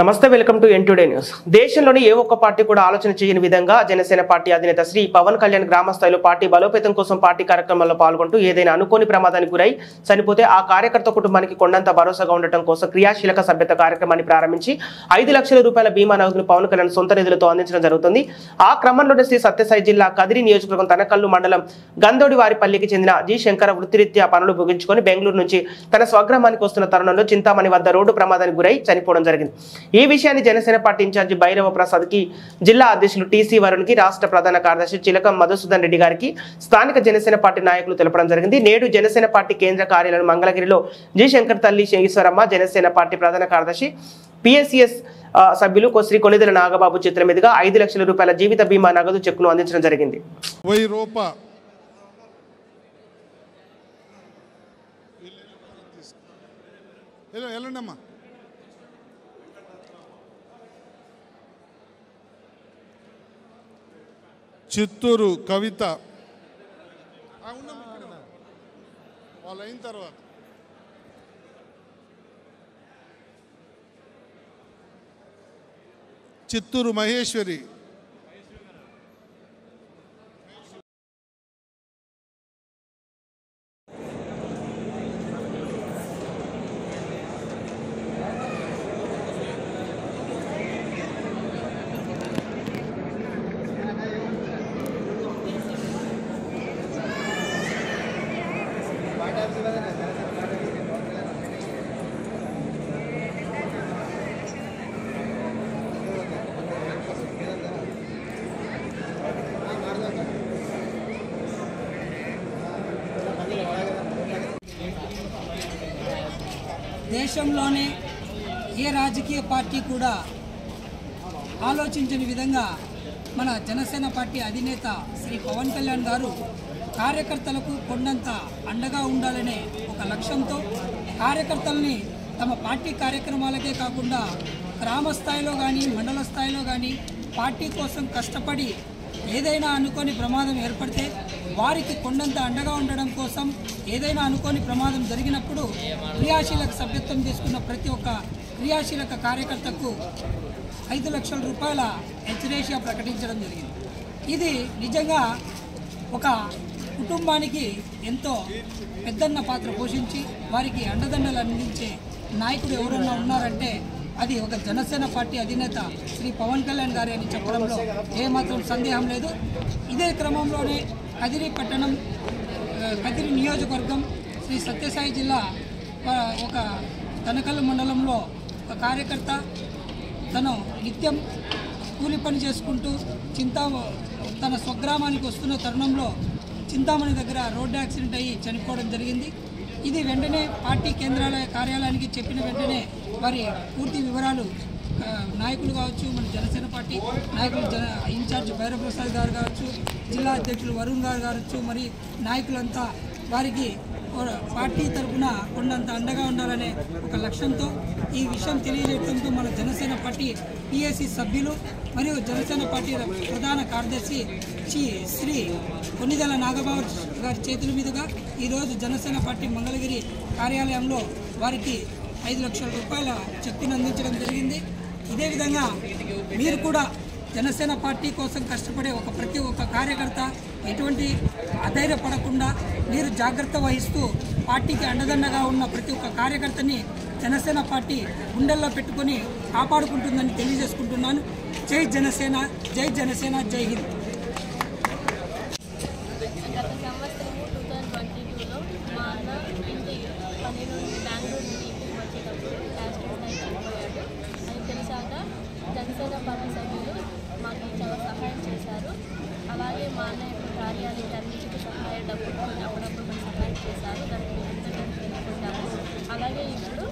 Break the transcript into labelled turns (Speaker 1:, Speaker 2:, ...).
Speaker 1: నమస్తే, welcome to ఎన్టుడే news. దేశంలోని ఏ ఒక్క పార్టీ కూడా ఆలోచన చేయని విధంగా జనసేన పార్టీ అధినేత శ్రీ పవన్ కళ్యాణ్ గ్రామ స్థాయిలో పార్టీ బలోపేతం కోసం పార్టీ కార్యక్రమాల్లో పాల్గొంటూ ఏదైనా అనుకోని ప్రమాదానికి గురై చనిపోతే ఆ కార్యకర్త కుటుంబానికి కొండంత భరోసాగా ఉండటం కోసం క్రియాశీలక సభ్యత కార్యక్రమాన్ని ప్రారంభించి 5 లక్షల రూపాయల బీమా నగదును పవన్ కళ్యాణ్ సొంత నిధులతో అందించడం జరుగుతుంది. ఆ క్రమంలోనే శ్రీ సత్యసాయి జిల్లా కదిరి నియోజకవర్గం తనకల్లు మండలం గందోడి వారిపల్లికి చెందిన జి శంకర వృత్తిరీత్యా పనులు ముగించుకొని బెంగళూరు నుంచి తన స్వగ్రామానికి వస్తున్న తరుణంలో చింతామణి వద్ద రోడ్డు ప్రమాదానికి గురై చనిపోవడం జరిగింది. ఈ విషయాన్ని జనసేన పార్టీ ఇన్ఛార్జి భైరవ ప్రసాద్ కి, జిల్లా అధ్యక్షులు టీసీ వరుణ్ కి, రాష్ట్ర ప్రధాన కార్యదర్శి చిలకం మధుసూదన్ రెడ్డి గారికి స్థానిక జనసేన పార్టీ నాయకులు తెలపడం జరిగింది. నేడు జనసేన పార్టీ కేంద్ర కార్యాలయం మంగళగిరిలో జి శంకర్ తల్లి ఈశ్వరమ్మ, జనసేన పార్టీ ప్రధాన కార్యదర్శి పిఎస్సిఎస్ సభ్యులు శ్రీ కొనిదెల నాగబాబు చిత్రం మీదుగా 5 లక్షల రూపాయల జీవిత బీమా నగదు చెక్కును అందించడం జరిగింది.
Speaker 2: చిత్తూరు కవిత వాళ్ళు అయిన తర్వాత చిత్తూరు మహేశ్వరి,
Speaker 3: దేశంలోనే ఏ రాజకీయ పార్టీ కూడా ఆలోచించని విధంగా మన జనసేన పార్టీ అధినేత శ్రీ పవన్ కళ్యాణ్ గారు కార్యకర్తలకు కొండంత అండగా ఉండాలనే ఒక లక్ష్యంతో కార్యకర్తల్ని తమ పార్టీ కార్యక్రమాలకే కాకుండా గ్రామ స్థాయిలో కానీ మండల స్థాయిలో కానీ పార్టీ కోసం కష్టపడి ఏదైనా అనుకోని ప్రమాదం ఏర్పడితే వారికి కొండంత అండగా ఉండడం కోసం ఏదైనా అనుకోని ప్రమాదం జరిగినప్పుడు క్రియాశీలక సభ్యత్వం తీసుకున్న ప్రతి ఒక్క క్రియాశీలక కార్యకర్తకు 5 లక్షల రూపాయల ఎక్స్గ్రేషియా ప్రకటించడం జరిగింది. ఇది నిజంగా ఒక కుటుంబానికి ఎంతో పెద్దన్న పాత్ర పోషించి వారికి అండదండలు అందించే నాయకుడు ఎవరన్నా ఉన్నారంటే అది ఒక జనసేన పార్టీ అధినేత శ్రీ పవన్ కళ్యాణ్ గారి అని చెప్పడంలో ఏమాత్రం సందేహం లేదు. ఇదే క్రమంలోనే కదిరి పట్టణం, కదిరి నియోజకవర్గం, శ్రీ సత్యసాయి జిల్లా ఒక తనకల్లు మండలంలో ఒక కార్యకర్త తను నిత్యం కూలి పని చేసుకుంటూ తన స్వగ్రామానికి వస్తున్న తరుణంలో చింతామణి దగ్గర రోడ్డు యాక్సిడెంట్ అయ్యి చనిపోవడం జరిగింది. ఇది వెంటనే పార్టీ కార్యాలయానికి చెప్పిన వెంటనే వారి పూర్తి వివరాలు నాయకులు కావచ్చు, మన జనసేన పార్టీ నాయకులు ఇన్ఛార్జ్ భైరవ ప్రసాద్ గారు కావచ్చు, జిల్లా అధ్యక్షులు వరుణ్ గారు కావచ్చు, మరి నాయకులంతా వారికి పార్టీ తరఫున కొండంత అండగా ఉండాలనే ఒక లక్ష్యంతో ఈ విషయం తెలియజేయడంతో మన జనసేన పార్టీ పిఎస్సి సభ్యులు మరియు జనసేన పార్టీ ప్రధాన కార్యదర్శి శ్రీ కొనిదెల నాగబాబు గారి చేతుల మీదుగా ఈరోజు జనసేన పార్టీ మంగళగిరి కార్యాలయంలో వారికి 5 లక్షల రూపాయల చెక్కును అందించడం జరిగింది. ఇదే విధంగా మీరు కూడా జనసేన పార్టీ కోసం కష్టపడే ప్రతి ఒక్క కార్యకర్త ఎటువంటి అధైర్యపడకుండా మీరు జాగ్రత్త వహిస్తూ పార్టీకి అండదండగా ఉన్న ప్రతి ఒక్క కార్యకర్తని జనసేన పార్టీ గుండెల్లో పెట్టుకొని కాపాడుకుంటుందని తెలియజేసుకుంటున్నాను. జై జనసేన, జై జనసేన, జై హింద్.
Speaker 4: గత సంవత్సరం 2022లో మా అన్న ఇంటి పని నుండి బెంగళూరు నుండి ఇంటికి వచ్చేటప్పుడు యాక్సిడెంట్ అయి చనిపోయాడు. అని తెలిసాక జనసేన పార్టీ సభ్యులు మాకు చాలా సహాయం చేశారు. అలాగే మా అన్నయ్య కార్యాలయం అన్నింటికి సహాయ డబ్బులు అప్పుడప్పుడు మాకు సహాయం చేశారు. దానికి మేము కృతజ్ఞతలు తెలుపుకుంటాము. అలాగే ఇప్పుడు